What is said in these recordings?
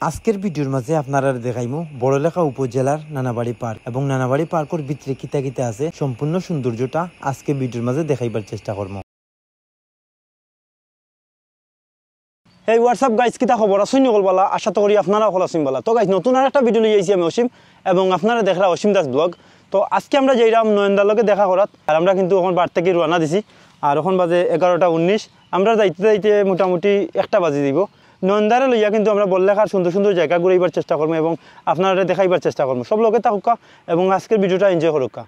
আজকের ভিডিওর মাঝে আপনারা দেখাইমু বড়লেখা উপজেলার নানাবাড়ি পার্ক এবং নানাবাড়ি পার্কের ভিতরে কিতা কিতা আছে সম্পূর্ণ সৌন্দর্যটা আজকে ভিডিওর মাঝে দেখাইবার চেষ্টা করব। এই হোয়াটসঅ্যাপ গাইজ কিতা খবর আছেন বলা আশা করি আপনারা সকল আছেন বলা। তো গাইজ নতুন আর একটা ভিডিও নিয়ে আইছি আমি অসীম এবং আপনারা দেখরা অসীম দাস ব্লগ। তো আজকে আমরা যাইরাম নয়নদার লগে দেখা করাত আর আমরা কিন্তু এখন বাড়ি থেকে রওনা দিছি আর এখন বাজে 11:19। আমরা যাইতে যাইতে মোটামুটি 1টা বাজে দিব। নয়নদারে লইয়া কিন্তু আমরা বড়লেখার সুন্দর সুন্দর জায়গা ঘুরাইবার চেষ্টা করবো এবং আপনারা দেখাইবার চেষ্টা করবো। সব লগে থাকুকা এবং আজকের ভিডিওটা এনজয় করুকা।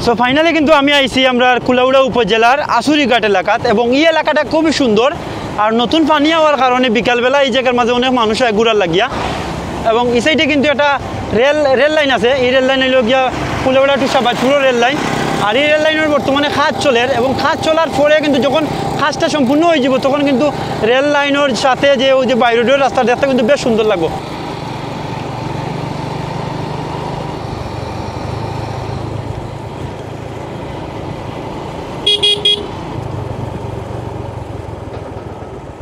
সো ফাইনালি কিন্তু আমি আইছি আমরা কুলাউড়া উপজেলার আসুরিঘাট এলাকাত এবং এই এলাকাটা খুবই সুন্দর আর নতুন পানি হওয়ার কারণে বিকালবেলা এই জায়গার মাঝে অনেক মানুষ হয় ঘুরার লাগিয়া এবং এই সাইডে কিন্তু একটা রেল লাইন আছে। এই রেল লাইন হইল গিয়া Kulaura two Sabajpur rail line আর এই রেল লাইনের বর্তমানে কাজ চলে এবং কাজ চলার পরে কিন্তু যখন কাজটা সম্পূর্ণ হয়ে যাব তখন কিন্তু রেল লাইনের সাথে যে ওই যে বাই রোডের রাস্তা দেখতে কিন্তু বেশ সুন্দর লাগবে।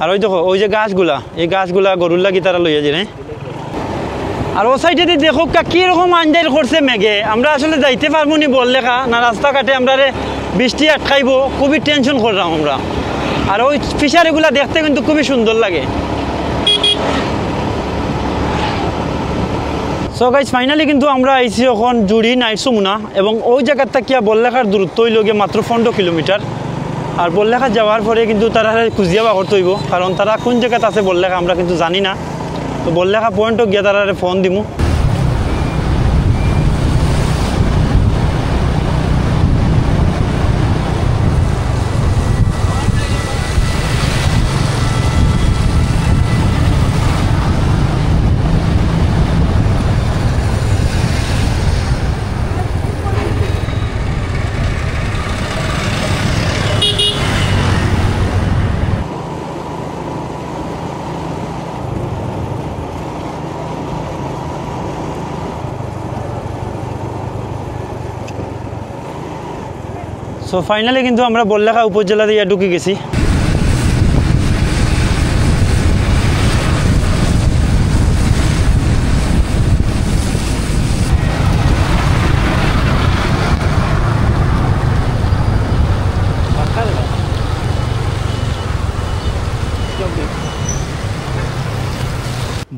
আর ওই দেখো ওই যে গাছগুলা এই গাছগুলা গরুর লাগি তারা লইয়া যায় আর ও সাইডে দেখো কিরকম আঞ্জাইল করছে মেঘে। আমরা আসলে যাইতে পারবো নি বড়লেখা না রাস্তাঘাটে আমরা বৃষ্টি আটকাইব খুবই টেনশন করলাম আমরা। আর ওই ফিশারিগুলা দেখতে কিন্তু খুবই সুন্দর লাগে। সো গাইস ফাইনালি কিন্তু আমরা আইছি এখন জুড়ি নাইট সুমুনা এবং ওই জায়গার থেকে বড়লেখার দূরত্ব হইল গিয়ে মাত্র 15 কিলোমিটার। আর বড়লেখা যাওয়ার পরে কিন্তু তারা খুঁজিয়া বা করতে হইব কারণ তারা কোন জায়গাতে আছে বড়লেখা আমরা কিন্তু জানি না। তো বড়লেখা পয়েন্টও গিয়ে তারা ফোন দিমু। সো ফাইনালি কিন্তু আমরা বড়লেখা উপজেলা দিয়ে ঢুকে গেছি।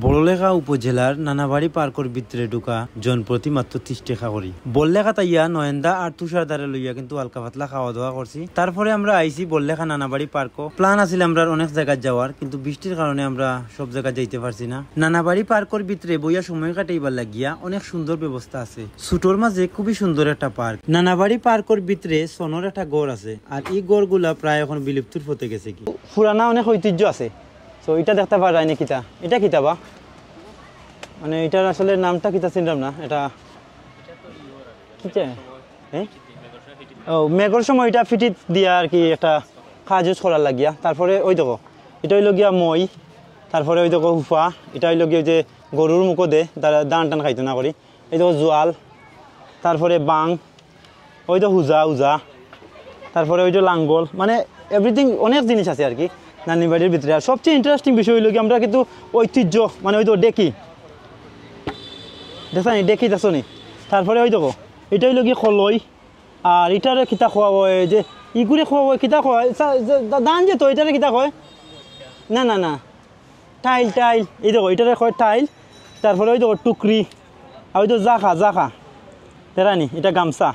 বড়লেখা উপজেলার নানাবাড়ি পার্কের ভিতরে ঢুকা জনপ্রতি মাত্র 30 টাকা করি। বড়লেখা তাইয়া নয়নদা আর তুষারদারে লইয়া কিন্তু হালকা পাতলা খাওয়া দাওয়া করছি। তারপরে আমরা আইছি বড়লেখা নানাবাড়ি পার্কও। প্ল্যান আছিল আমরা অনেক জায়গায় যাওয়ার কিন্তু বৃষ্টির কারণে আমরা সব জায়গায় যাইতে পারছি না। নানাবাড়ি পার্কের ভিতরে বইয়া সময় কাটাইবার লাগিয়া অনেক সুন্দর ব্যবস্থা আছে। ছোটর মাঝে খুবই সুন্দর একটা পার্ক। নানাবাড়ি পার্কের ভিতরে সোনার একটা গড় আছে আর এই গড়গুলা প্রায় এখন বিলুপ্তির পথে গেছে। কি পুরানা অনেক ঐতিহ্য আছে। তো এটা দেখতে পাওয়া যায় না কিতা এটা কিতাবা মানে এটার আসলে নামটা কিতা চিনলাম না। এটা হ্যাঁ ও মেঘর সময় এটা ফিটিত দিয়া আর কি একটা কাজ ইউজ করার লাগিয়া। তারপরে ওই দেখো এটা হইল গিয়া মই, তারপরে ওই দেখো হুফা, এটা হইল গিয়ে যে গরুর মুখো দে তারা দান টান খাইতো না করি। এই দেখো জোয়াল, তারপরে বাং, ওই তো উজা, তারপরে ওই যে লাঙ্গল, মানে এভরিথিং অনেক জিনিস আছে আর কি নানি বাড়ির ভিতরে। আর সবচেয়ে ইন্টারেস্টিং বিষয় হইল কি আমরা কিন্তু ঐতিহ্য মানে ওই তো ডেকি দেখছো নি ডেকি দেখছো নি। তারপরে ওই দেখো এটা হইল কি খলই আর এটারে কিতা খোয়া হয় যে ইগুড়ে খোয়া হয় কিতা খোয়া দান যে তো এটারে কিতা কয় না না না টাইল এই দেখো এটারে কয় টাইল। তারপরে ওই দেখো টুকরি আর ওই তো জাখা তেরানি এটা গামছা।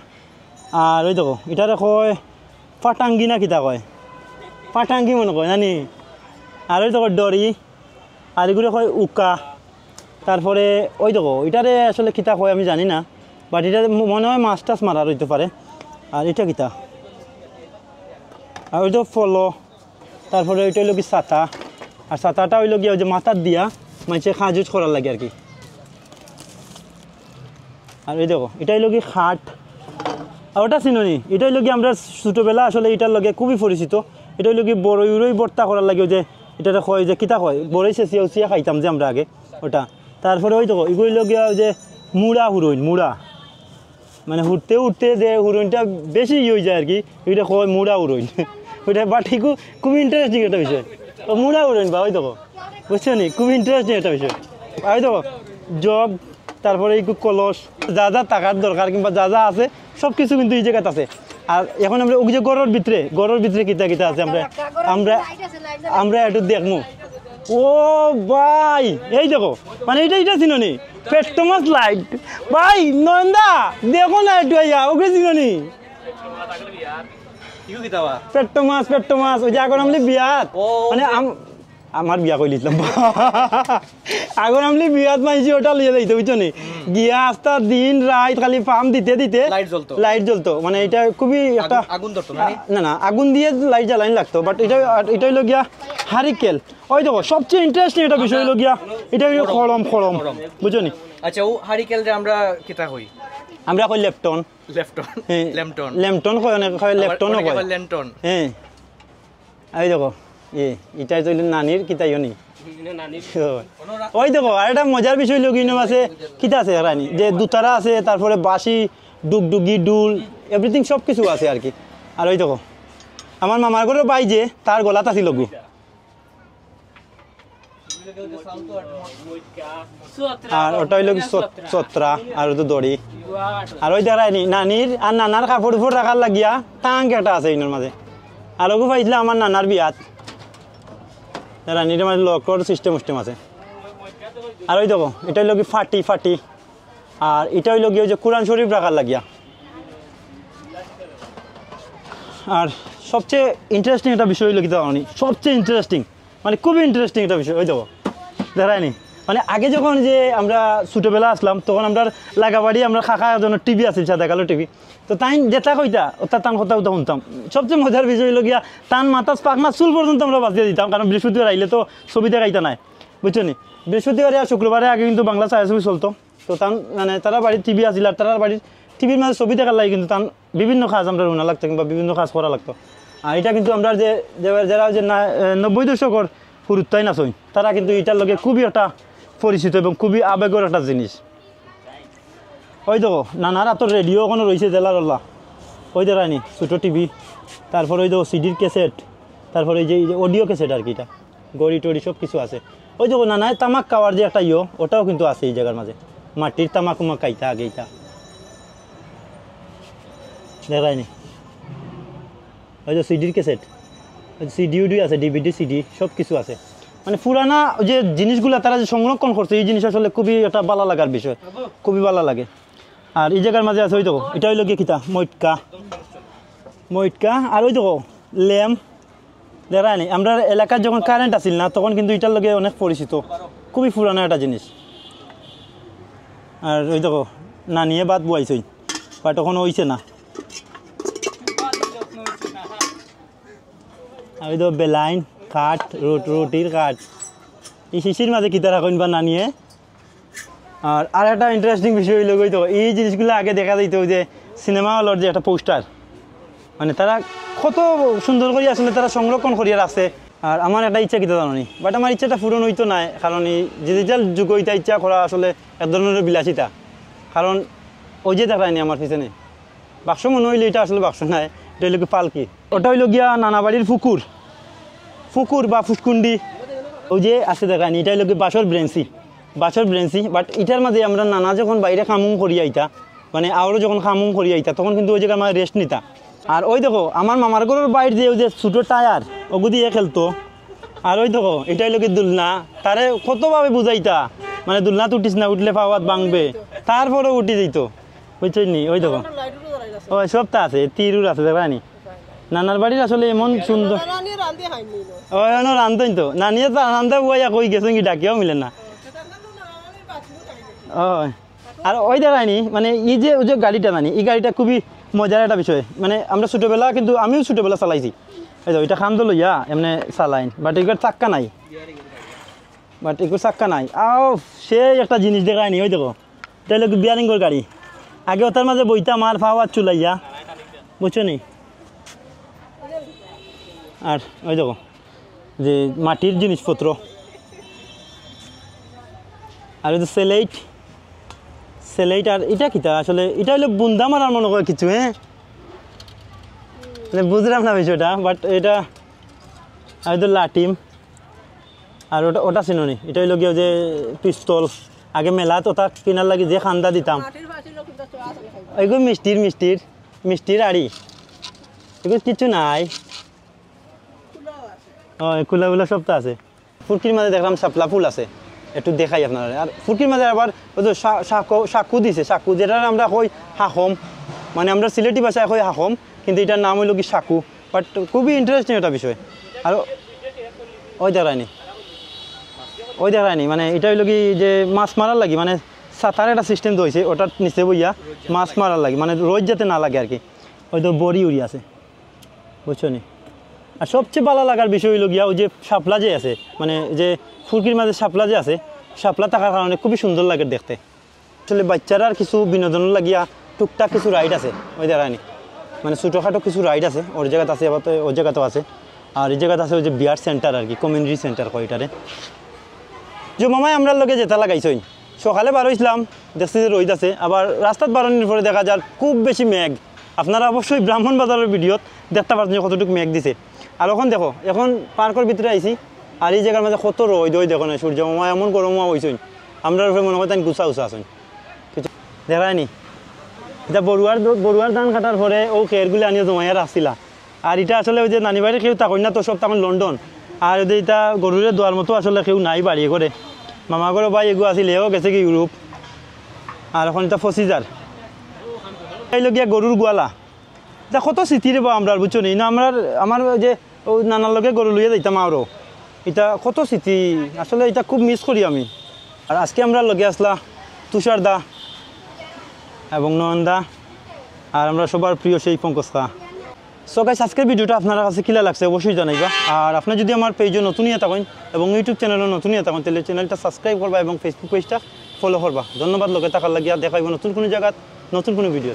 আর ওই দেখো এটারে কয় পাটাঙ্গি না কিতা কয় পাটাঙ্গি মনে কয় নানি। আর ওই দেখো দড়ি আর এগুলো কয় উকা। তারপরে ওই দেখো এটারে আসলে কিতা কয় আমি জানি না বাট এটা মনে হয় মাছ টাছ মারার হইতে পারে। আর এটা কিতা আর ওই তো ফলো। তারপরে ওইটা হইল কি ছাতা আর ছাতাটা হইল গিয়া ওই যে মাথার দিয়া মানুষের খাঁজ ইউজ করার লাগে আর কি। আর এই দেখো এটাই লোক খাট, আর ওটা চিনি এটাই লোক আমরা ছোটোবেলা আসলে এটার লগে খুবই পরিচিত। এটাই লোক বড়ই উড়ই ভর্তা করার লাগে যে এটা কয় যে কিতা কয় বড়ই চেঁচিয়া উচিয়া খাইতাম যে আমরা আগে ওটা। তারপরে ওই দেখো এগুলি লগিয়া যে মুড়া হুরইন, মুড়া মানে উঠতে উঠতে যে হুরইনটা বেশি হয়ে যায় আর কি, এটা কয় মুড়া হুরইন ওইটা। বাট খুব ইন্টারেস্টিং একটা বিষয় মুড়া হুরইন বা ওই দেখো বুঝছো নি, খুব ইন্টারেস্টিং একটা বিষয়। ওই দেখো জগ, তারপরে এই কলস, যা যা টাকার দরকার কিংবা যা যা আছে সব কিছু কিন্তু এই জায়গাতে আছে। আর এখন আমরা ওই যে গড়ের ভিতরে কিতা কিতা আছে আমরা আমরা আমরা একটু দেখবো। ও ভাই এই দেখো মানে এটা চিনি পেট্টোমাস লাইট ভাই নন্দা দেখো না একটু ওকে চিনি পেট্টোমাস ওই যে এখন আমলি বিয়াত মানে আমার বিয়া করে লিখলাম এখন আমলি বিয়াত মাইছি ওটা লিয়ে যাইতে বুঝছো নি, গিয়া আস্তা দিন রাত খালি ফার্ম দিতে দিতে লাইট জ্বলতো। মানে এটা খুবই একটা আগুন ধরতো না না আগুন দিয়ে লাইট জ্বালাইন লাগতো। বাট এটা হইলো গিয়া হারিকেল। ওই দেখো সবচেয়ে ইন্টারেস্টিং একটা বিষয় হইলো গিয়া এটা হইলো খড়ম বুঝছো নি। আচ্ছা ও হারিকেল যে আমরা কিতা হই আমরা কই ল্যাপটন কই অনেক কই ল্যাপটনও কই ল্যান্টন। হ্যাঁ এই দেখো এটা তো নানির কিতাইও নি ওই দেখো। আর একটা মজার বিষয় লগিন আছে কিতা আছে রানি যে দুতারা আছে, তারপরে বাঁশি, ডুগডুগি, ডুল, এভরিথিং সব কিছু আছে আর কি। আর ওই দেখো আমার মামার ঘরের বাই যে তার গলাত আছিল লগু, আর ওটা হইল চত্রা আর তো দড়ি। আর ওই দেখায়নি নানির আর নানার কাপড় উপর রাখার লাগিয়া টাঙ্ক একটা আছে ইনোর মাঝে। আর ওগু পাইছিল আমার নানার বিয়াত রানির মাঝে লকর সিস্টেম আছে। আর ওই দেখো এটা হইল কি ফাটি আর এটা হইল গিয়ে যে কোরআন শরীফ রাখার লাগিয়া। আর সবচেয়ে ইন্টারেস্টিং একটা বিষয় হইল কি জানি, সবচেয়ে ইন্টারেস্টিং মানে খুবই ইন্টারেস্টিং একটা বিষয় ওই দেখো দেখায়নি। মানে আগে যখন যে আমরা ছোটোবেলা আসলাম তখন আমরা লাগাবাড়ি আমরা খাখা জন্য টিভি আছিল সাদা কালো টিভি, তো তাই যেটা কইতা ওটা তান কথা ওটা শুনতাম। সবচেয়ে মজার বিষয় হইল গিয়া তান মাথাস পাখনা চুল পর্যন্ত আমরা বাঁচিয়ে দিতাম, কারণ বৃহস্পতিবার আইলে তো ছবি দেখাইতা নাই বুঝছো নি। বৃহস্পতিবারে আর শুক্রবারে আগে কিন্তু বাংলা ছায়াছবি চলতো, তো তান মানে তারা বাড়ির টিভি আছিল আর তারা বাড়ির টিভির মাঝে ছবি দেখার লাগে কিন্তু তান বিভিন্ন কাজ আমরা রুনা লাগতো কিংবা বিভিন্ন কাজ করা লাগতো। আর এটা কিন্তু আমরা যে যারা যে 90 দশকের হুরুত্তাই নাচই তারা কিন্তু এটার লগে খুবই একটা পরিচিত এবং খুবই আবেগের একটা জিনিস। ওই দেখো নানার হাতের রেডিও ওখানে রয়েছে জেলারল্লা, ওই দেখায়নি ছোটো টিভি, তারপরে ওই দেখো সিডির ক্যাসেট, তারপরে এই যে অডিও ক্যাসেট আর কি, এটা গড়ি টড়ি সব কিছু আছে। ওই দেখো নানায় তামাক খাওয়ার যে একটা ওটাও কিন্তু আছে এই জায়গার মাঝে, মাটির তামাক উমাক খাইতা আগে এইটা দেখায়নি। ওই যে সিডির ক্যাসেট, সিডি উডি আছে, ডিভিডি সিডি সব কিছু আছে। মানে পুরানা যে জিনিসগুলো তারা যে সংরক্ষণ করছে এই জিনিস আসলে খুবই একটা ভালো লাগার বিষয়, খুবই ভালো লাগে। আর এই জায়গার মাঝে আছে ওই দেখো এটা হইল গিয়ে কিতা মইটকা আর ওই দেখো ল্যাম্প দেখায়নি। আমরা এলাকার যখন কারেন্ট আসিল না তখন কিন্তু এটার লগে অনেক পরিচিত, খুবই পুরানো একটা জিনিস। আর ওই দেখো নানিয়ে বাদ বয়াইছই বা তখন হইছে না। আর ওই দেখো বেলাইন কাঠ, রুটির কাঠ, এই শিশির মাঝে কিতা রাখুন বা নানিয়ে। আর একটা ইন্টারেস্টিং বিষয় হইল তো এই জিনিসগুলো আগে দেখা যাইতো যে সিনেমা হলের যে একটা পোস্টার, মানে তারা কত সুন্দর করে আসলে তারা সংরক্ষণ করিয়া রাখছে। আর আমার একটা ইচ্ছা কিতা জানি, বাট আমার ইচ্ছাটা পূরণ হইতো না, কারণ এই ডিজিটাল যুগ ইটা ইচ্ছা করা আসলে এক ধরনের বিলাসিতা। কারণ ওই যে দেখায়নি আমার পিছনে বাক্স মনে হইলে এটা আসলে বাক্স নাই, এটা হইল কি পালকি। ওটা হইল গিয়া নানাবাড়ির পুকুর বা ফুসকুন্ডি ওই যে আছে দেখায়নি, এটা হইল কি বাঁশর ব্রেঞ্চি। বাট এটার মাঝে আমরা নানা যখন বাইরে কামুম করি আইতা, মানে আরও যখন কামুম করি আইতা তখন কিন্তু ওই জায়গায় আমার রেস্ট নিতা। আর ওই দেখো আমার মামার ঘরের বাইরে যে ওই যে ছোটো টায়ার ওগু দিয়ে খেলতো। আর ওই দেখো এটা হইল কি দুলনা, তারে কতভাবে বুঝাইতা, মানে দুলনা উঠিস না, উঠলে পাওয়াত ভাঙবে, তারপরে উঠি যেত বুঝছই নি। ওই দেখো ওই সবটা আছে, তিরুর আছে দেখায়নি। নানার বাড়ির আসলে এমন সুন্দর ওই রান্ধতেন তো নানিয়ে রান্ধা বইয়া কই গেছেন কি ডাকিয়াও মিলে না। আর ওই দেখায়নি মানে এই যে ওই যে গাড়িটা নানি, এই গাড়িটা খুবই মজার একটা বিষয়। মানে আমরা ছোটোবেলা কিন্তু আমিও ছোটোবেলা চালাইছি, এই তো এটা খামতো লইয়া এমনি চালাইন, বাট এগুলোর চাক্কা নাই। আও সে একটা জিনিস দেখায়নি, ওই দেখো এটা হলো বিয়ারিংয়ের গাড়ি, আগে ওটার মাঝে বইতাম আর ফাওয়ার চুলাইয়া বুঝছো নি। আর ওই দেখো যে মাটির জিনিসপত্র, আর ওই যে সেলাইট সেলাইট। আর এটা কিতা আসলে এটা হলো বুন্দা মারার মনে করে কিছু, হ্যাঁ বুঝলাম না বিষয়টা, বাট এটা হয়তো লাটিম। আর ওটা ওটা চিনি, এটা হইল গিয়ে যে পিস্তল, আগে মেলাত ওটা কিনার লাগে যে খান্দা দিতাম। এগুলো মিষ্টির মিষ্টির মিষ্টির আড়ি, এগুলো কিছু নাই। ও কুলাগুলো সব তো আছে। ফুরকির মাঝে দেখলাম শাপলা ফুল আছে, একটু দেখাই আপনারা। আর ফুরকির মাঝে আবার ওই তো শাকু দিছে, শাকু যেটা আমরা কই হাকম, মানে আমরা সিলেটি ভাষায় কই হাকম, কিন্তু এটার নাম হইল কি শাকু। বাট খুবই ইন্টারেস্টিং একটা বিষয়। আর ওই দেখায়নি মানে এটা হইল কি যে মাছ মারার লাগি, মানে সাঁতার একটা সিস্টেম দইছে, ওটার নিচে বইয়া মাছ মারার লাগে, মানে রোজ যাতে না লাগে আর কি। ওই তো বড়ি উড়ি আছে বুঝছো নি। আর সবচেয়ে ভালো লাগার বিষয় হইল গিয়া ওই যে শাপলা যে আছে, মানে যে ফুরকির মাঝে শাপলা যে আছে, শাপলা থাকার কারণে খুবই সুন্দর লাগে দেখতে। আসলে বাচ্চারা কিছু বিনোদনের লাগিয়া টুকটাক কিছু রাইড আছে, ওই দেখায়নি মানে ছোটোখাটো কিছু রাইড আছে, ওর জায়গাতে আছে, আবার ওর জায়গাতেও আছে। আর এই জায়গাতে আছে ওই যে বিয়ার সেন্টার আর কি, কমিউনিটি সেন্টার কয় এটারে। যে মামাই আমরা লগে যেটা লাগাইছই, সকালে বার হইছিলাম দেখছি যে রোদ আছে, আবার রাস্তাত বারোনির পরে দেখা যায় খুব বেশি মেঘ। আপনারা অবশ্যই ব্রাহ্মণবাজারের ভিডিওত দেখতে পাচ্ছেন কতটুকু মেঘ দিছে। আর এখন দেখো, এখন পার্কের ভিতরে আইছি, আর এই জায়গার মাঝে কত রোদ, ওই দেখো না সূর্য মামা এমন গরম হইছই, আমরা উপরে মনে হয় তাই গুছা উচা আসুন কিছু দেখায়নি। এটা বড়ুয়ার ধান কাটার পরে ও খেরগুলি আনিয়ে জমাইয়া রাখছিলা। আর এটা আসলে ওই যে নানি বাড়ির কেউ থাকুন না তো, সব তখন লন্ডন। আর ওদের এটা গরুরে দোয়ার মতো আসলে কেউ নাই বাড়িয়ে করে, মামা করে ভাই এগু আসলে এও গেছে কি ইউরোপ। আর এখন এটা ফসিজার এইলগিয়া গরুর গোয়ালা, এটা কত স্মৃতিরে বা আমরা বুঝছো নি না। আমার যে ও নানার লগে গরু লইয়া যাইতাম আরও, এটা কত স্মৃতি আসলে, এটা খুব মিস করি আমি। আর আজকে আমরা লগে আসলা তুষার দা এবং নয়নদা, আর আমরা সবার প্রিয় সেই পঙ্কজ দা। সো গাইস, আজকের ভিডিওটা আপনার কাছে কিলা লাগছে অবশ্যই জানাইবা। আর আপনার যদি আমার পেজে নতুন ইয়ে থাকেন এবং ইউটিউব চ্যানেলও নতুন ইয়ে থাকেন, তাহলে চ্যানেলটা সাবস্ক্রাইব করবা এবং ফেসবুক পেজটা ফলো করবা। ধন্যবাদ লগে থাকার লাগিয়া, দেখাইব নতুন কোনো জায়গাত নতুন কোনো ভিডিও।